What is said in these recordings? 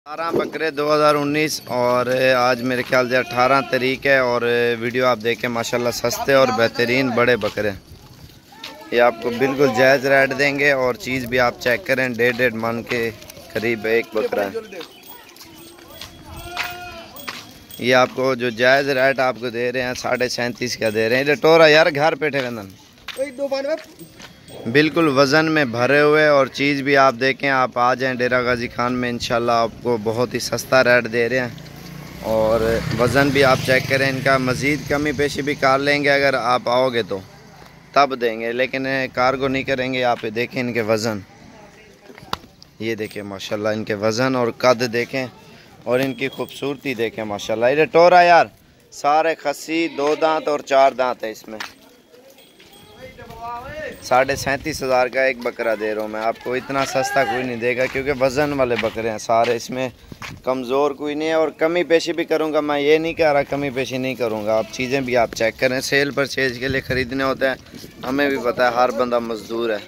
18 बकरे 2019 और आज मेरे ख्याल से 18 तारीख है। और वीडियो आप देखें माशाल्लाह सस्ते और बेहतरीन बड़े बकरे ये आपको बिल्कुल जायज़ रेट देंगे। और चीज़ भी आप चेक करें, 1.5 मन के करीब एक बकरा है। ये आपको जो जायज़ रेट आपको दे रहे हैं 37.5 का दे रहे हैं। ये टोरा यार घर पे ठेरन बिल्कुल वज़न में भरे हुए। और चीज़ भी आप देखें, आप आ जाएँ डेरा गाजी खान में, इंशाल्लाह आपको बहुत ही सस्ता रेट दे रहे हैं। और वज़न भी आप चेक करें, इनका मज़ीद कमी पेशी भी कर लेंगे अगर आप आओगे तो तब देंगे, लेकिन कार्गो नहीं करेंगे। आप देखें इनके वज़न, ये देखें माशाल्लाह इनके वज़न और कद देखें और इनकी खूबसूरती देखें माशाल्लाह। ये टोरा यार सारे खस्सी 2 दांत और 4 दांत है। इसमें 37,500 का एक बकरा दे रहा हूँ मैं आपको। इतना सस्ता कोई नहीं देगा क्योंकि वज़न वाले बकरे हैं सारे, इसमें कमज़ोर कोई नहीं है। और कमी पेशी भी करूँगा मैं, ये नहीं कह रहा कमी पेशी नहीं करूँगा। आप चीज़ें भी आप चेक करें, सेल परचेज के लिए ख़रीदने होते हैं, हमें भी पता है हर बंदा मज़दूर है।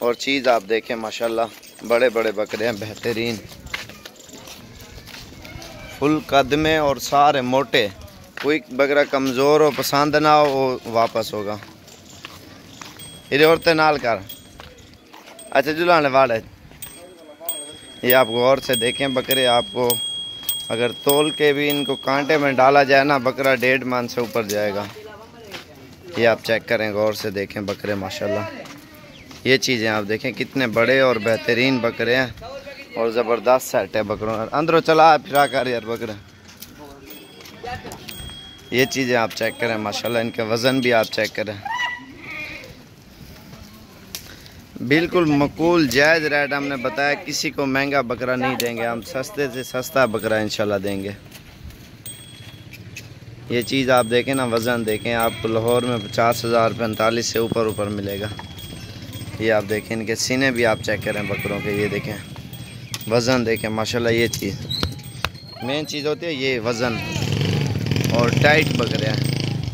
और चीज़ आप देखें माशाल्लाह बड़े बड़े बकरे हैं बेहतरीन, फुल कद में और सारे मोटे। कोई बकरा कमज़ोर हो पसंद ना हो वो वापस होगा। ये औरतें नाल कर अच्छा जुलाने वाले ये आप गौर से देखें बकरे। आपको अगर तोल के भी इनको कांटे में डाला जाए ना, बकरा 1.5 मन से ऊपर जाएगा। ये आप चेक करें, गौर से देखें बकरे माशाल्लाह। ये चीज़ें आप देखें कितने बड़े और बेहतरीन बकरे हैं और ज़बरदस्त सेट है बकरों। अंदरों चला फिरा कर यार बकरे। ये चीज़ें आप चेक करें माशाल्लाह, इनके वज़न भी आप चेक करें। बिल्कुल मकूल जायज़ रेट हमने बताया, किसी को महंगा बकरा नहीं देंगे, हम सस्ते से सस्ता बकरा इंशाल्लाह देंगे। ये चीज़ आप देखें ना, वज़न देखें, आपको लाहौर में 50,000 45 से ऊपर मिलेगा। ये आप देखें, इनके सीने भी आप चेक करें बकरों के, ये देखें वज़न देखें माशाल्लाह। ये चीज़ मेन चीज़ होती है, ये वज़न और टाइट बकरे हैं।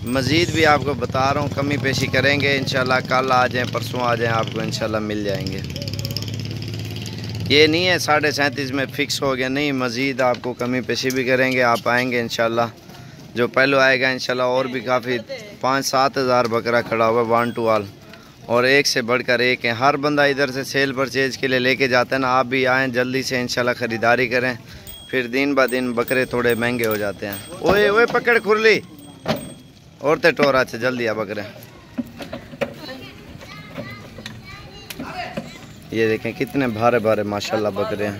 मज़ीद भी आपको बता रहा हूँ कमी पेशी करेंगे इंशाल्लाह। कल आ जाएँ परसों आ जाएँ, आपको इंशाल्लाह मिल जाएंगे। ये नहीं है 37.5 में फ़िक्स हो गया, नहीं, मज़ीद आपको कमी पेशी भी करेंगे। आप आएंगे इंशाल्लाह, जो पहले आएगा इंशाल्लाह। और भी काफ़ी 5-7 हज़ार बकरा खड़ा हुआ 1 to all, और एक से बढ़कर एक है। हर बंदा इधर से सेल परचेज के लिए लेके जाता है ना। आप भी आएँ जल्दी से इंशाल्लाह ख़रीदारी करें, फिर दिन ब दिन बकरे थोड़े महंगे हो जाते हैं। ओए ओए पकड़ खुरली औरतें टोरा से जल्दी आ बकरे। ये देखें कितने भारे भारे माशाल्लाह बकरे हैं।